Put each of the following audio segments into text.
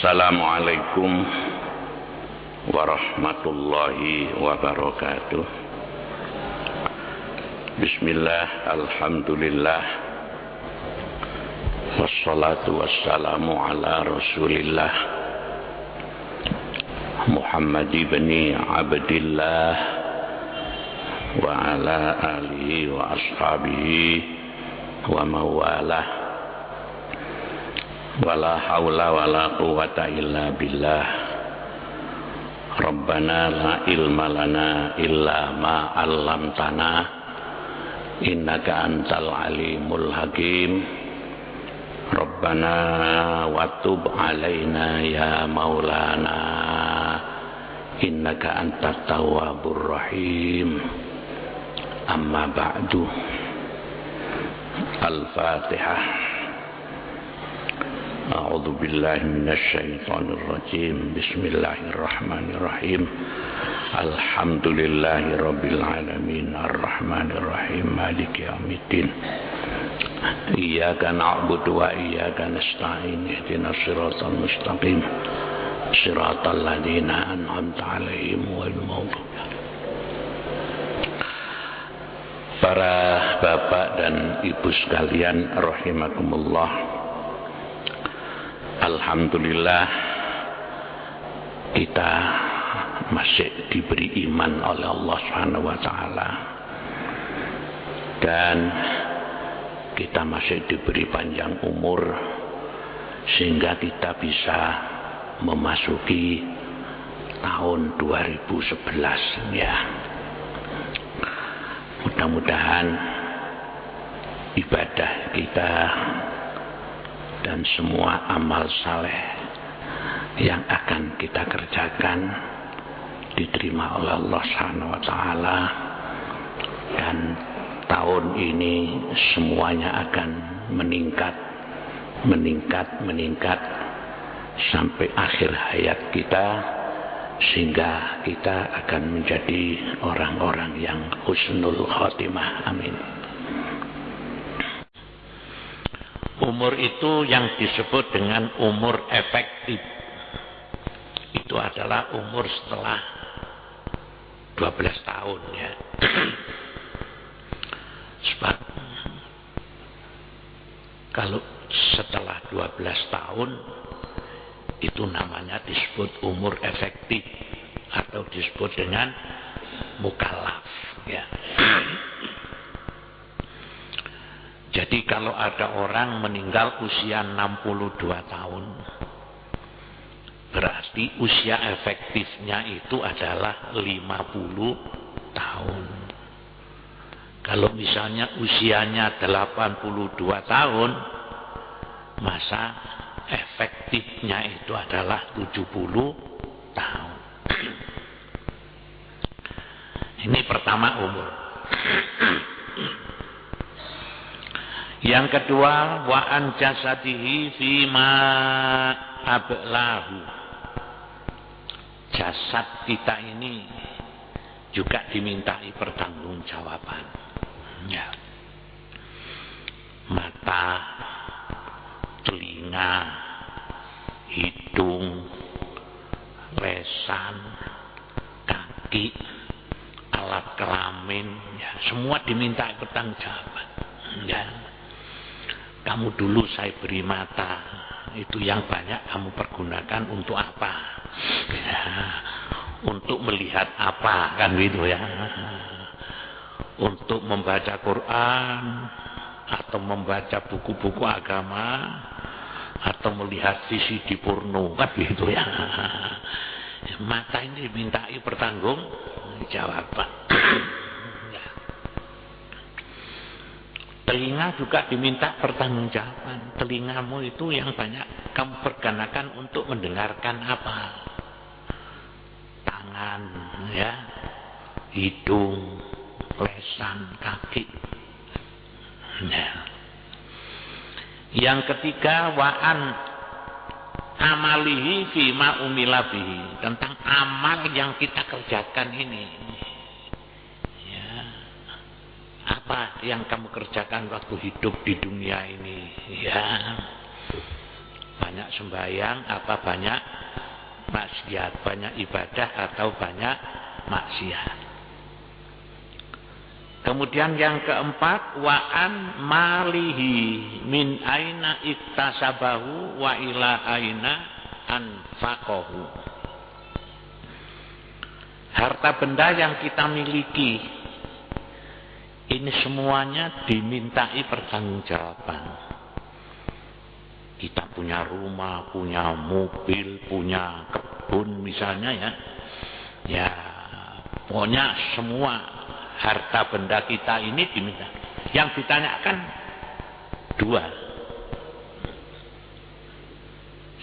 Assalamualaikum warahmatullahi wabarakatuh. Bismillah, alhamdulillah, wassalatu wassalamu ala rasulillah Muhammad ibn Abdillah wa ala alihi wa ashabihi wa mawalah. Wala haula wala quwata illa billah. Rabbana la ilma lana illa ma 'allamtana innaka antal alimul hakim. Rabbana wa tub 'alaina ya maulana innaka antat tawwabur rahim. Amma ba'du. Al-Fatihah. A'udzu billahi minasyaitonir rajim. Bismillahirrahmanirrahim. Alhamdulillahirabbil alamin arrahmanir rahim maliki yaumiddin. Iyyaka na'budu wa iyyaka nasta'in ihdinas siratal mustaqim. Siratal ladzina an'amta 'alaihim ghairil maghdubi. Para bapak dan ibu sekalian rahimakumullah, alhamdulillah kita masih diberi iman oleh Allah Subhanahu wa taala, dan kita masih diberi panjang umur sehingga kita bisa memasuki tahun 2011 ya. Mudah-mudahan ibadah kita dan semua amal saleh yang akan kita kerjakan diterima oleh Allah Subhanahu wa taala, dan tahun ini semuanya akan meningkat sampai akhir hayat kita, sehingga kita akan menjadi orang-orang yang husnul khotimah. Amin. Umur itu yang disebut dengan umur efektif. Itu adalah umur setelah 12 tahun ya. Sebab kalau setelah 12 tahun itu namanya disebut umur efektif atau disebut dengan mukallaf ya. Jadi kalau ada orang meninggal usia 62 tahun, berarti usia efektifnya itu adalah 50 tahun. Kalau misalnya usianya 82 tahun, masa efektifnya itu adalah 70 tahun. Ini pertama umur. Yang kedua, wa an jasadihi fima ablahu. Jasad kita ini juga dimintai pertanggungjawaban. Ya. Mata, telinga, hidung, lesan, kaki, alat kelamin, ya, semua dimintai pertanggungjawaban. Ya. Kamu dulu saya beri mata, itu yang banyak kamu pergunakan untuk apa? Ya, untuk melihat apa, kan gitu ya? Untuk membaca Quran, atau membaca buku-buku agama, atau melihat VCD porno, kan gitu ya? Mata ini dimintai pertanggungjawaban. Telinga juga diminta pertanggungjawaban. Telingamu itu yang banyak kamu pergunakan untuk mendengarkan apa? Tangan, ya, hidung, lesan, kaki. Nah. Yang ketiga, wa'an amalihi fima umila bihi, tentang amal yang kita kerjakan ini. Apa yang kamu kerjakan waktu hidup di dunia ini? Ya, banyak sembahyang apa banyak maksiat, banyak ibadah atau banyak maksiat. Kemudian yang keempat, wa'an malihi min aina iktasabahu wa ila aina anfaqahu. Harta benda yang kita miliki ini semuanya dimintai pertanggungjawaban. Kita punya rumah, punya mobil, punya kebun misalnya ya. Ya, pokoknya semua harta benda kita ini diminta. Yang ditanyakan dua.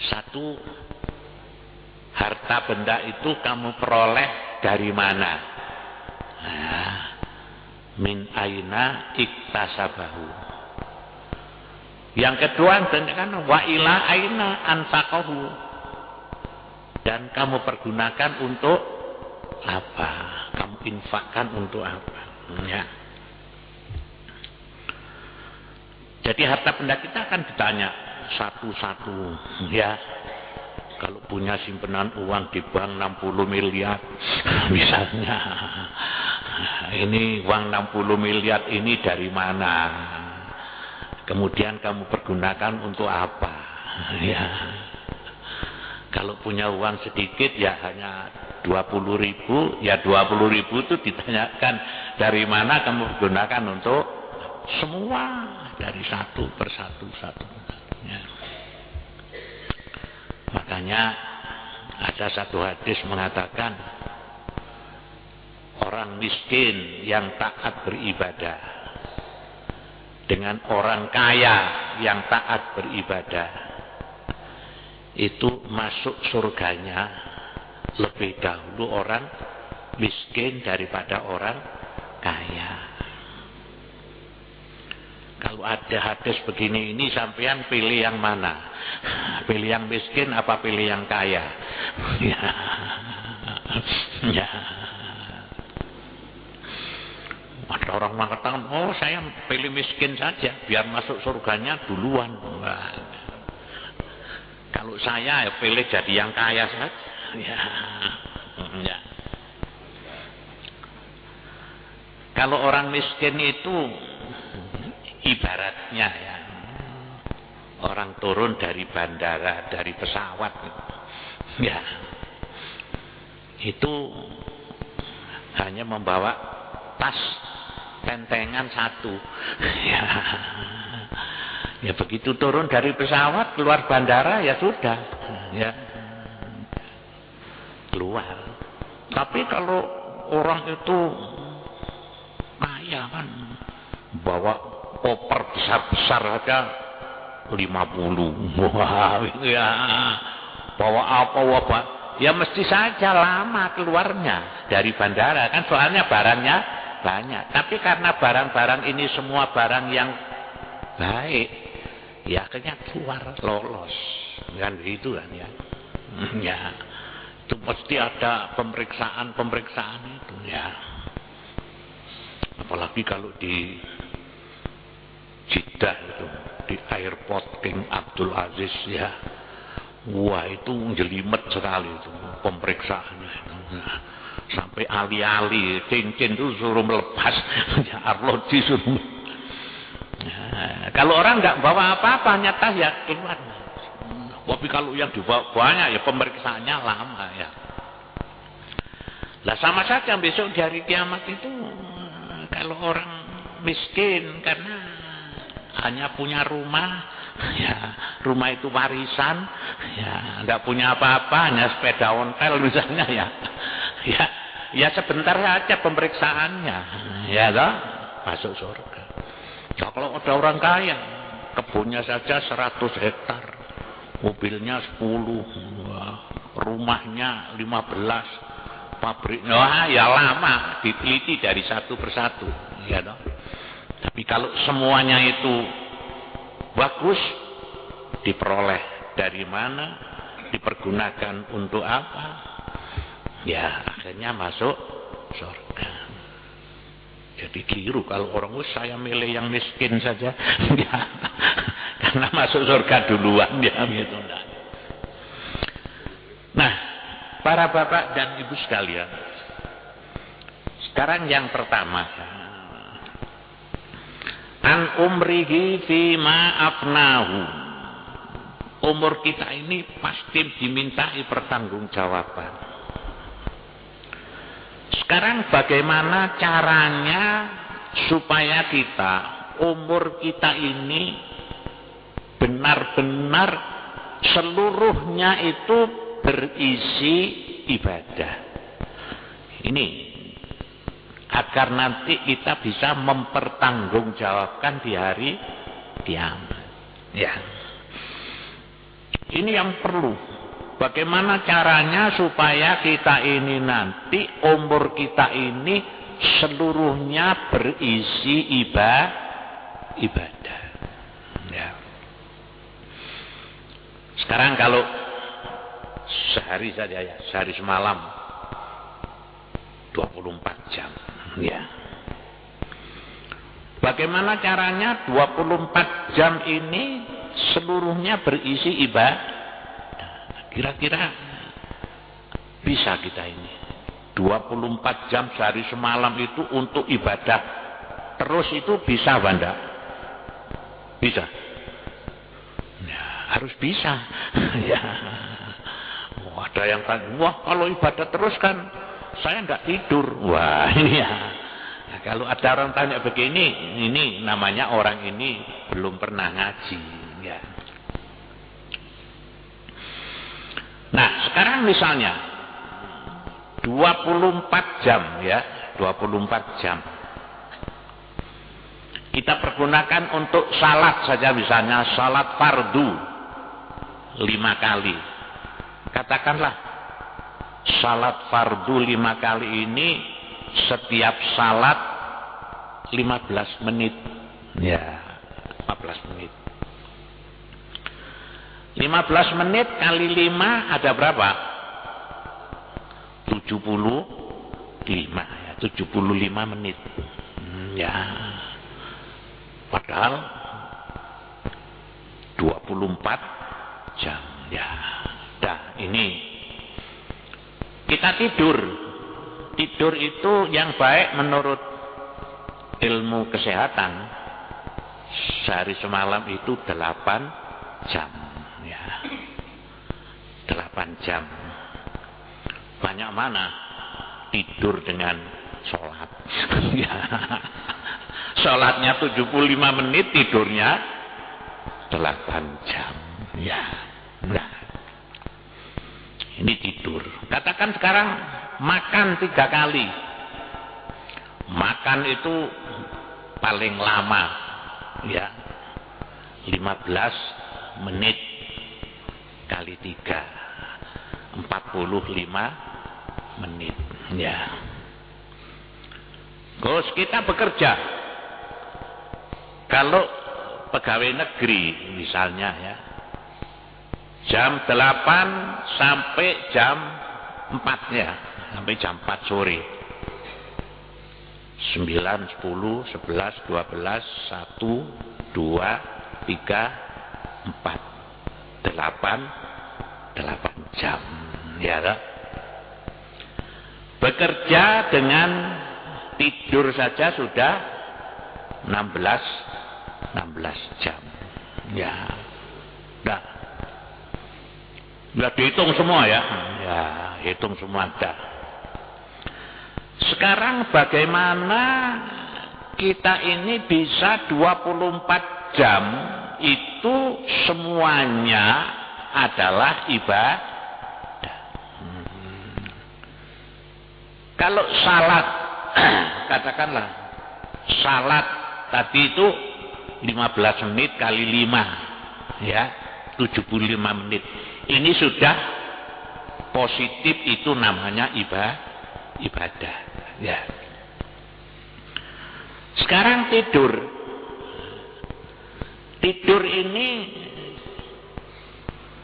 Satu, harta benda itu kamu peroleh dari mana? Nah, min aina iktasabahu. Yang kedua ditanyakan wa ila aina anfaqahu. Dan kamu pergunakan untuk apa? Kamu infakkan untuk apa? Ya. Jadi harta benda kita akan ditanya satu-satu, ya. Kalau punya simpanan uang di bank 60 miliar, misalnya, ini uang 60 miliar ini dari mana? Kemudian kamu pergunakan untuk apa? Ya. Kalau punya uang sedikit ya hanya 20.000, ya 20.000 itu ditanyakan dari mana kamu gunakan untuk semua, dari satu persatu. Ya. Makanya ada satu hadis mengatakan orang miskin yang taat beribadah dengan orang kaya yang taat beribadah itu masuk surganya lebih dahulu orang miskin daripada orang kaya. Kalau ada hadis begini ini sampean pilih yang mana? Pilih yang miskin apa pilih yang kaya? Ya. Ya. Ada orang mengatakan, oh saya pilih miskin saja biar masuk surganya duluan. Nah, kalau saya ya pilih jadi yang kaya saja. Ya. Ya. Kalau orang miskin itu ibaratnya ya, orang turun dari bandara, dari pesawat, ya, itu hanya membawa tas tentengan satu, ya, ya begitu turun dari pesawat keluar bandara ya sudah, ya, keluar. Tapi kalau orang itu kaya kan, bawa koper besar-besar aja 50. Wah, ya. Bawa apa? Ya mesti saja lama keluarnya dari bandara kan, soalnya barangnya banyak. Tapi karena barang-barang ini semua barang yang baik, ya akhirnya keluar lolos. Kan begitu kan ya. Ya. Itu mesti ada pemeriksaan itu ya. Apalagi kalau di Jeddah itu, di airport King Abdul Aziz ya, wah itu jelimet sekali itu pemeriksaannya itu. Sampai ali-ali cincin itu suruh melepas, ya arloji suruh. Kalau orang nggak bawa apa-apa nyata ya keluar. Tapi kalau yang dibawa banyak ya pemeriksaannya lama ya. Lah sama saja besok di hari kiamat itu, kalau orang miskin karena hanya punya rumah, ya rumah itu warisan, ya nggak punya apa-apa, hanya sepeda ontel misalnya ya sebentar saja pemeriksaannya, ya toh masuk surga. Nah, kalau ada orang kaya, kebunnya saja 100 hektar, mobilnya 10, rumahnya 15, pabriknya, wah ya lama diteliti dari satu persatu, ya toh. Tapi kalau semuanya itu bagus, diperoleh dari mana, dipergunakan untuk apa, ya akhirnya masuk surga. Jadi keliru kalau orang saya milih yang miskin saja, ya, karena masuk surga duluan ya gitu. Nah, para bapak dan ibu sekalian, sekarang yang pertama, an umrihi fima afnahu. Umur kita ini pasti dimintai pertanggungjawaban. Sekarang bagaimana caranya supaya kita, umur kita ini benar-benar seluruhnya itu berisi ibadah. Ini agar nanti kita bisa mempertanggungjawabkan di hari kiamat. Ya. Ini yang perlu. Bagaimana caranya supaya kita ini nanti umur kita ini seluruhnya berisi ibadah. Ya. Sekarang kalau sehari saja ya, sehari semalam 24 jam. Ya. Bagaimana caranya 24 jam ini seluruhnya berisi ibadah? Kira-kira bisa kita ini 24 jam sehari semalam itu untuk ibadah terus itu bisa Banda? Bisa? Ya, harus bisa. Ya. Oh, ada yang kan, wah kalau ibadah terus kan saya nggak tidur. Wah ini ya. Nah, kalau ada orang tanya begini, ini namanya orang ini belum pernah ngaji. Ya. Nah, sekarang misalnya 24 jam ya, 24 jam. Kita pergunakan untuk salat saja misalnya salat fardu 5 kali. Katakanlah salat fardu 5 kali ini setiap salat 15 menit. Ya, 15 menit. 15 menit kali 5 ada berapa? 75 ya, 75 menit. Ya. Padahal 24 jam. Ya. Dah, ini kita tidur. Tidur itu yang baik menurut ilmu kesehatan. Sehari semalam itu 8 jam. Ya, 8 jam. Banyak mana tidur dengan sholat. Ya. Sholatnya 75 menit, tidurnya 8 jam. Ya. Nah. Ini tidur. Katakan sekarang makan 3 kali. Makan itu paling lama. Ya. 15 menit kali 3 45 menit ya. Terus kita bekerja kalau pegawai negeri misalnya ya jam 8 sampai jam 4 ya, sampai jam 4 sore 9, 10, 11, 12, 1, 2, 3, 4 8 jam ya tak? Bekerja dengan tidur saja sudah 16 jam ya. Dah. Sudah dihitung semua ya. Ya, hitung semua dah. Sekarang bagaimana kita ini bisa 24 jam itu semuanya adalah ibadah. Kalau salat, katakanlah salat tadi itu 15 menit kali 5 ya, 75 menit. Ini sudah positif, itu namanya ibadah ya. Sekarang tidur. Tidur ini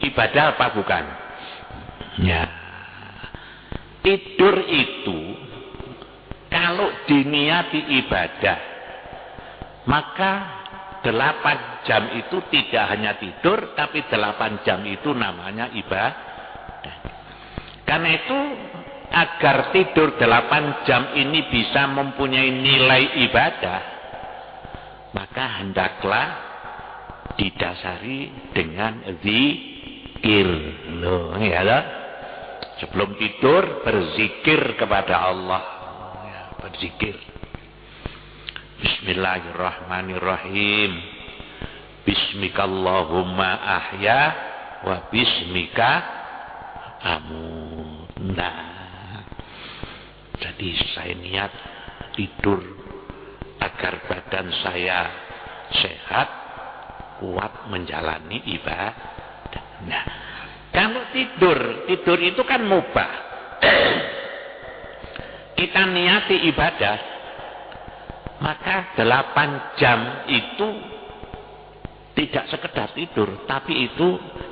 ibadah apa bukan? Ya. Tidur itu kalau diniati ibadah, maka 8 jam itu tidak hanya tidur, tapi 8 jam itu namanya ibadah. Karena itu agar tidur 8 jam ini bisa mempunyai nilai ibadah, maka hendaklah didasari dengan zikir. Loh, ya loh. Sebelum tidur berzikir kepada Allah. Ya, berzikir. Bismillahirrahmanirrahim. Bismikallahumma ahya wa bismika amut. Nah, jadi saya niat tidur agar badan saya sehat, kuat menjalani ibadah. Nah, kalau tidur itu kan mubah. Kita niati ibadah, maka 8 jam itu tidak sekedar tidur, tapi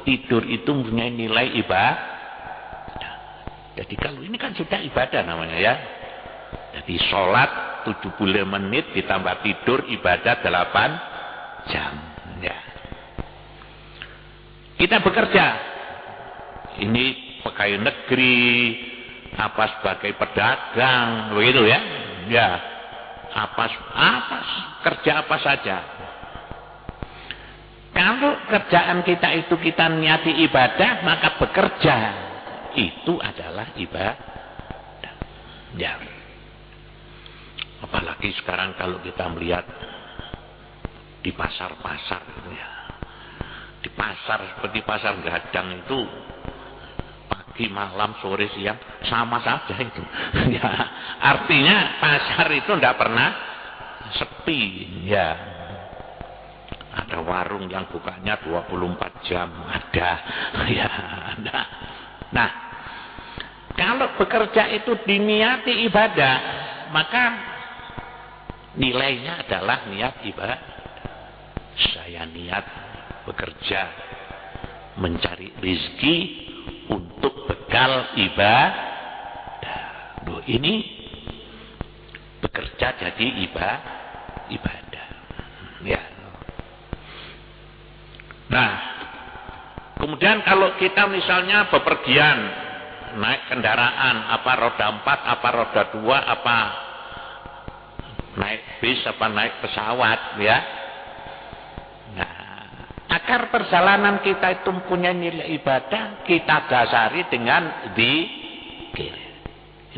tidur itu mempunyai nilai ibadah. Jadi kalau ini kan sudah ibadah namanya ya. Jadi sholat 70 menit ditambah tidur ibadah 8 jam. Ya. Kita bekerja. Ini pegawai negeri, apa sebagai pedagang, begitu ya. Ya. Apa kerja apa saja. Kalau kerjaan kita itu kita niati ibadah, maka bekerja itu adalah ibadah. Ya. Apalagi sekarang kalau kita melihat di pasar-pasar ya. Di pasar seperti pasar Gadang itu pagi, malam, sore, siang sama saja itu. Ya, artinya pasar itu tidak pernah sepi ya. Ada warung yang bukanya 24 jam ada. Ya, ada. Nah, kalau bekerja itu diniati ibadah, maka nilainya adalah niat ibadah. Saya niat bekerja mencari rezeki untuk bekal ibadah. Loh, ini bekerja jadi ibadah. Ya. Nah, kemudian kalau kita misalnya bepergian naik kendaraan, apa roda 4, apa roda 2, apa naik bis, apa naik pesawat ya. Nah, agar perjalanan kita itu mempunyai nilai ibadah, kita dasari dengan zikir.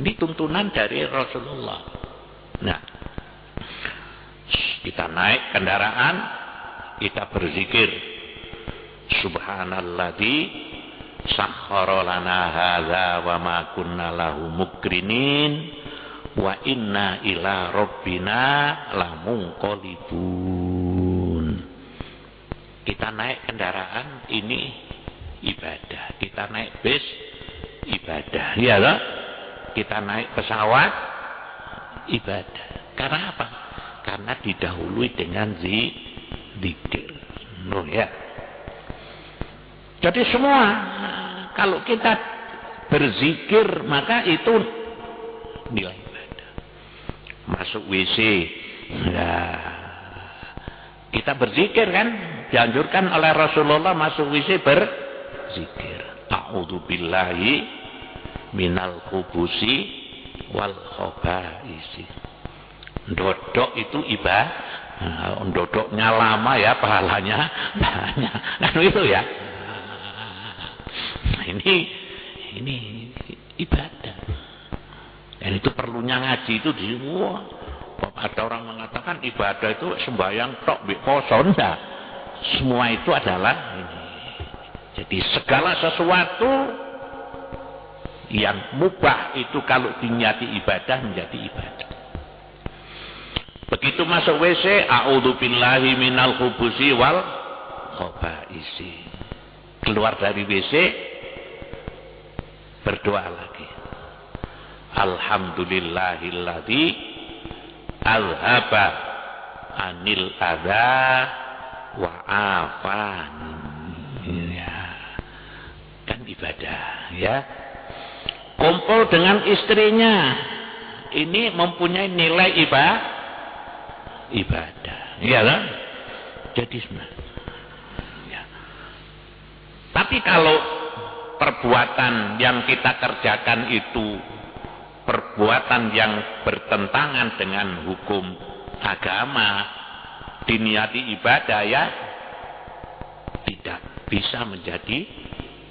Ini tuntunan dari Rasulullah. Nah, kita naik kendaraan, kita berzikir. Subhanalladzi sakhkhara lana hadza wa ma kunna lahu mukrinin wa inna ila rabbina lamunqalibun. Kita naik kendaraan ini ibadah, kita naik bis ibadah, ya loh. Kita naik pesawat ibadah. Karena apa? Karena didahului dengan zikir. Loh ya. Jadi semua kalau kita berzikir maka itu nilai ibadah. Masuk WC, ya, kita berzikir kan, dianjurkan oleh Rasulullah masuk WC berzikir. A'udzubillahi minal khubusi wal khaba'isi. Dodok itu ibadah. Dodoknya lama ya, pahalanya banyak. Kan itu ya. Ini ibadah. Dan itu perlunya ngaji itu di semua. Ada orang mengatakan ibadah itu sembahyang tok poso, enggak. Semua itu adalah ini. Jadi segala sesuatu yang mubah itu kalau diniati ibadah menjadi ibadah. Begitu masuk WC, a'udzubillahi minal khubusi wal khaba'isi. Keluar dari WC, berdoa lagi. Alhamdulillahilladzi azhaba anil adza wa afan. Ya. Kan ibadah, ya. Kumpul dengan istrinya. Ini mempunyai nilai ibadah. Iya kan? Jadi ya. Tapi kalau perbuatan yang kita kerjakan itu perbuatan yang bertentangan dengan hukum agama, diniati ibadah, ya tidak bisa menjadi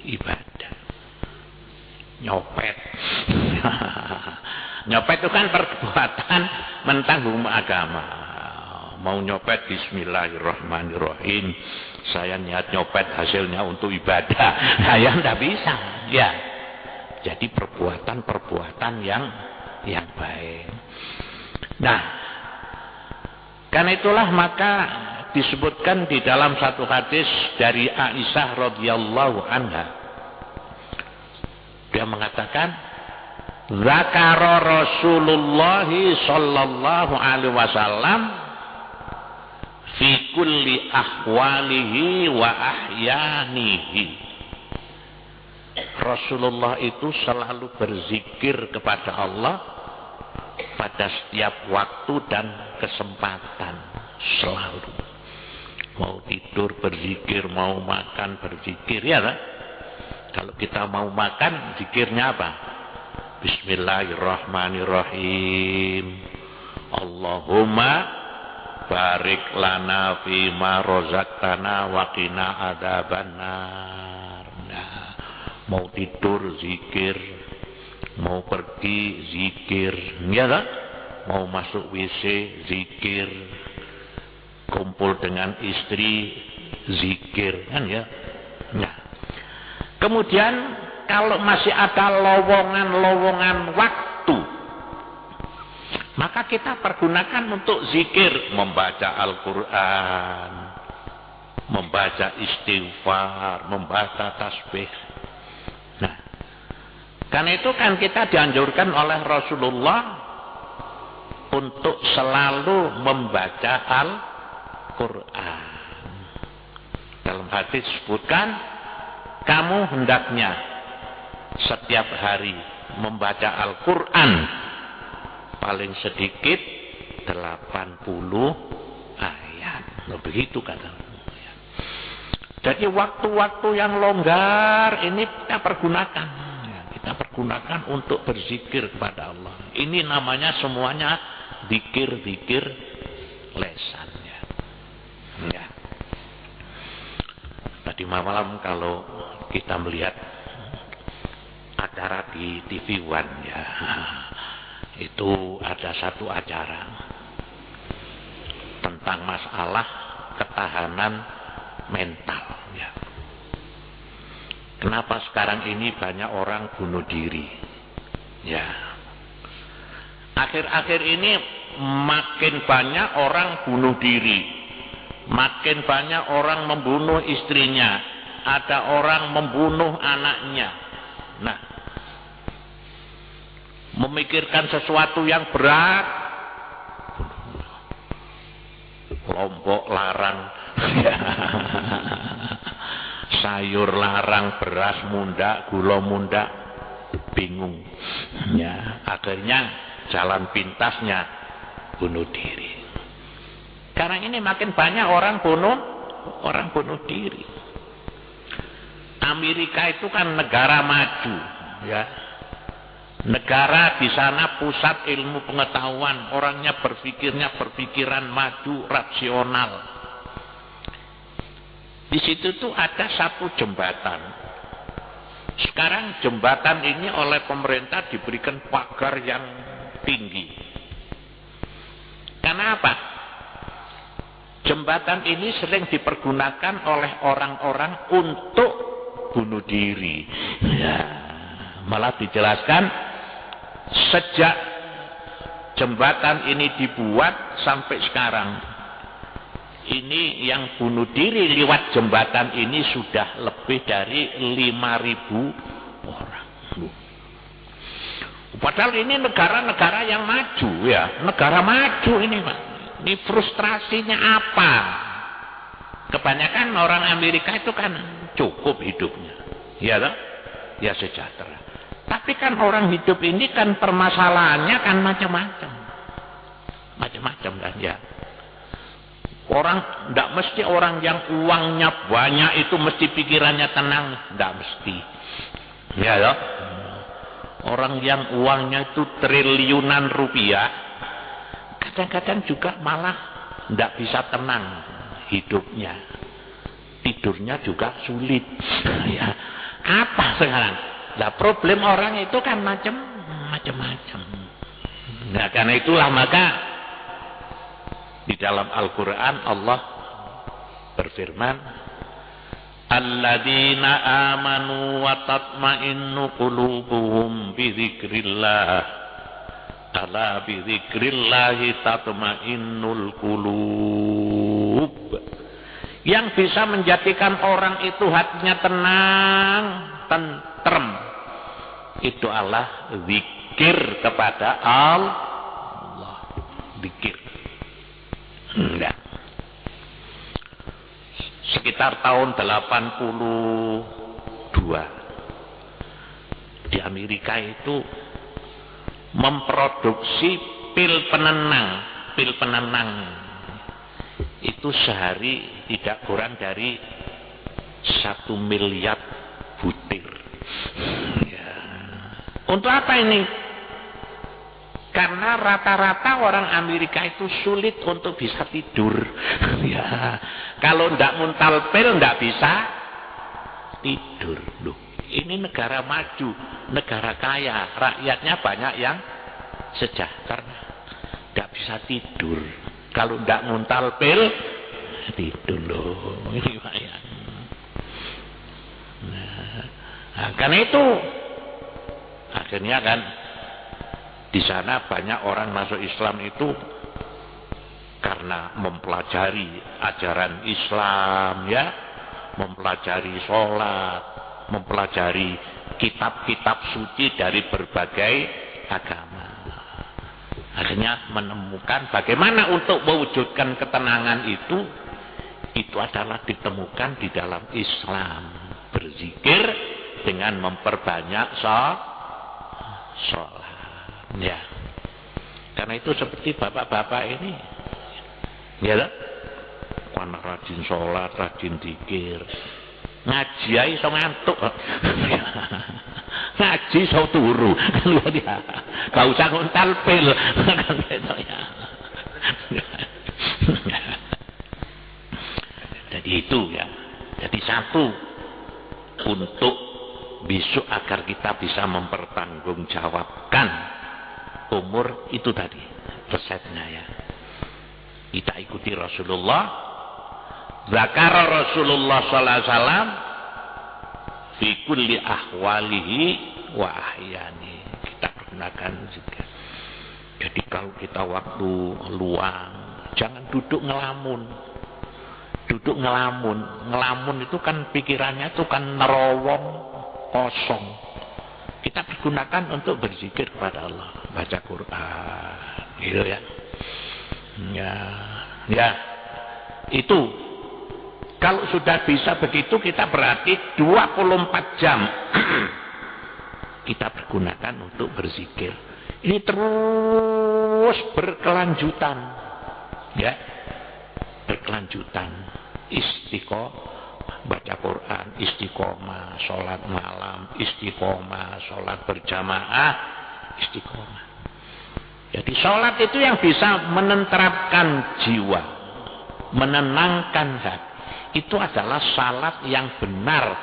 ibadah. Nyopet nyopet itu kan perbuatan menentang hukum agama. Mau nyopet, bismillahirrahmanirrahim, saya niat nyopet hasilnya untuk ibadah, saya tidak bisa, ya. Jadi perbuatan-perbuatan yang baik. Nah, karena itulah maka disebutkan di dalam satu hadis dari Aisyah radhiyallahu anha. Dia mengatakan, zakara Rasulullah sallallahu alaihi wasallam fi kulli ahwalihi wa ahyanihi. Rasulullah itu selalu berzikir kepada Allah pada setiap waktu dan kesempatan, selalu. Mau tidur berzikir, mau makan berzikir, ya kan? Kalau kita mau makan, zikirnya apa? Bismillahirrahmanirrahim. Allahumma barik lana fima rozaqtana wa qina adzabannar. Mau tidur zikir, mau pergi zikir, ya kan? Mau masuk WC zikir, kumpul dengan istri zikir, kan ya? Nah, kemudian kalau masih ada lowongan-lowongan waktu, maka kita pergunakan untuk zikir, membaca Al-Quran, membaca istighfar, membaca tasbih. Nah, karena itu kan kita dianjurkan oleh Rasulullah untuk selalu membaca Al-Quran. Dalam hadis disebutkan, kamu hendaknya setiap hari membaca Al-Quran paling sedikit 80 ayat. Nah, begitu kata. Jadi waktu-waktu yang longgar ini kita pergunakan. Kita pergunakan untuk berzikir kepada Allah. Ini namanya semuanya zikir-zikir lesan. Ya. Tadi malam kalau kita melihat acara di TV One, ya, itu ada satu acara tentang masalah ketahanan mental, ya. Kenapa sekarang ini banyak orang bunuh diri? Ya. Akhir-akhir ini makin banyak orang bunuh diri. Makin banyak orang membunuh istrinya. Ada orang membunuh anaknya. Nah, memikirkan sesuatu yang berat, lombok larang, sayur larang, beras munda, gula munda, bingung. Ya, akhirnya jalan pintasnya bunuh diri. Sekarang ini makin banyak orang bunuh diri. Amerika itu kan negara maju, ya. Negara di sana pusat ilmu pengetahuan, orangnya berpikiran maju, rasional. Di situ tuh ada satu jembatan. Sekarang jembatan ini oleh pemerintah diberikan pagar yang tinggi. Karena apa? Jembatan ini sering dipergunakan oleh orang-orang untuk bunuh diri. Ya, malah dijelaskan sejak jembatan ini dibuat sampai sekarang, ini yang bunuh diri lewat jembatan ini sudah lebih dari 5.000 orang. Padahal ini negara-negara yang maju, ya, negara maju ini, Pak. Ini frustrasinya apa? Kebanyakan orang Amerika itu kan cukup hidupnya, ya toh? Ya sejahtera. Tapi kan orang hidup ini kan permasalahannya kan macam-macam. Macam-macam kan, ya. Orang tidak mesti orang yang uangnya banyak itu mesti pikirannya tenang, tidak mesti. Ya, ya. Orang yang uangnya itu triliunan rupiah, kadang-kadang juga malah tidak bisa tenang hidupnya. Tidurnya juga sulit. Ya. Apa sekarang? Nah, problem orang itu kan macam-macam. Nah, karena itulah maka di dalam Al-Quran Allah berfirman, alladzina amanu wa tatma'innu qulubuhum bi dzikrillah, ala bi dzikrillah tatma'innul qulub. Yang bisa menjadikan orang itu hatinya tenang, tentrem, itu Allah zikir kepada Allah. Zikir. Enggak. Sekitar tahun 82 di Amerika itu memproduksi pil penenang itu sehari tidak kurang dari 1 miliar butir. Ya. Untuk apa ini? Karena rata-rata orang Amerika itu sulit untuk bisa tidur. Ya. Kalau ndak muntal pil ndak bisa tidur. Loh, ini negara maju, negara kaya, rakyatnya banyak yang sejahtera, ndak bisa tidur. Kalau ndak muntal pil tidur loh. Ini bahaya. Nah, karena itu akhirnya kan di sana banyak orang masuk Islam itu karena mempelajari ajaran Islam, ya, mempelajari sholat, mempelajari kitab-kitab suci dari berbagai agama. Akhirnya menemukan bagaimana untuk mewujudkan ketenangan itu adalah ditemukan di dalam Islam. Berzikir dengan memperbanyak sholat. Ya. Karena itu seperti bapak-bapak ini, ya lah, karena rajin sholat, rajin zikir, ngaji aja iso ngantuk, ngaji iso turu, gak usah nguntal pil, ya. Jadi itu ya. Jadi satu, untuk besok agar kita bisa mempertanggungjawabkan umur itu tadi resepnya ya. Kita ikuti Rasulullah. Zakara Rasulullah sallallahu alaihi wasallam fi kulli ahwalihi wa ahyani. Kita gunakan juga. Jadi kalau kita waktu luang, jangan duduk ngelamun. Duduk ngelamun. Ngelamun itu kan pikirannya itu kan nerowong, kosong. Kita pergunakan untuk berzikir kepada Allah, baca Quran, gitu ya. Ya, itu. Kalau sudah bisa begitu, kita berarti 24 jam kita pergunakan untuk berzikir. Ini terus berkelanjutan, ya, berkelanjutan. Istiqomah. Baca Quran, istiqomah, sholat malam, istiqomah, sholat berjamaah, istiqomah. Jadi sholat itu yang bisa menenteramkan jiwa, menenangkan hati. Itu adalah salat yang benar,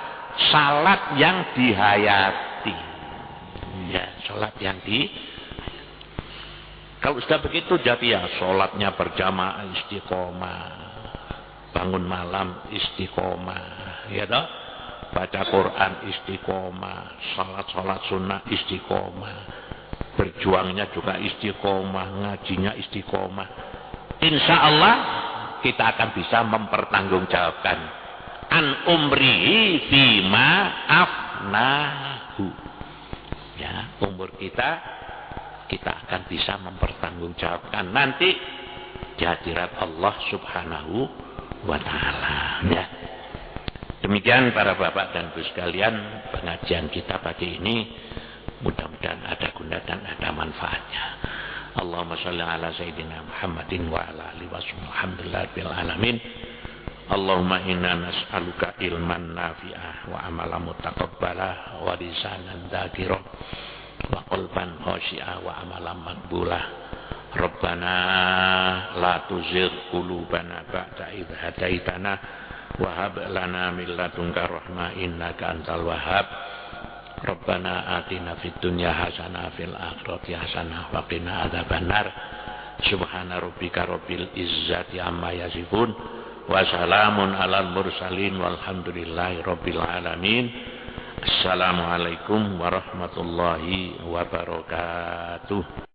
salat yang dihayati. Ya, salat yang kalau sudah begitu jadi ya sholatnya berjamaah istiqomah. Bangun malam istiqomah, ya toh? Baca Quran istiqomah, salat sunnah istiqomah, berjuangnya juga istiqomah, ngajinya istiqomah. Insya Allah kita akan bisa mempertanggungjawabkan an umrihi fima afnahu. Ya, umur kita akan bisa mempertanggungjawabkan nanti di hadirat Allah Subhanahu wa ta'ala, ya. Demikian para bapak dan ibu sekalian, pengajian kita pagi ini mudah-mudahan ada guna dan ada manfaatnya. Allahumma sholli ala sayyidina Muhammadin wa ala alihi wasallam. Alhamdulillah bil alamin. Allahumma inna nas'aluka ilman nafi'ah wa amalan mutaqabbalah wa lisanan dzakira wa qalban khashi'ah wa amalan maqbulah. Rabbana la tuzigh qulubana ba'da idh hadaitana wa hab lana min ladunka rahmah innaka antal wahhab. Rabbana atina fid dunya hasanah fil akhirati hasanah wa qina adzabannar. Subhana rabbika rabbil izzati amma yasifun wa salamun alal mursalin walhamdulillahi rabbil alamin. Assalamualaikum warahmatullahi wabarakatuh.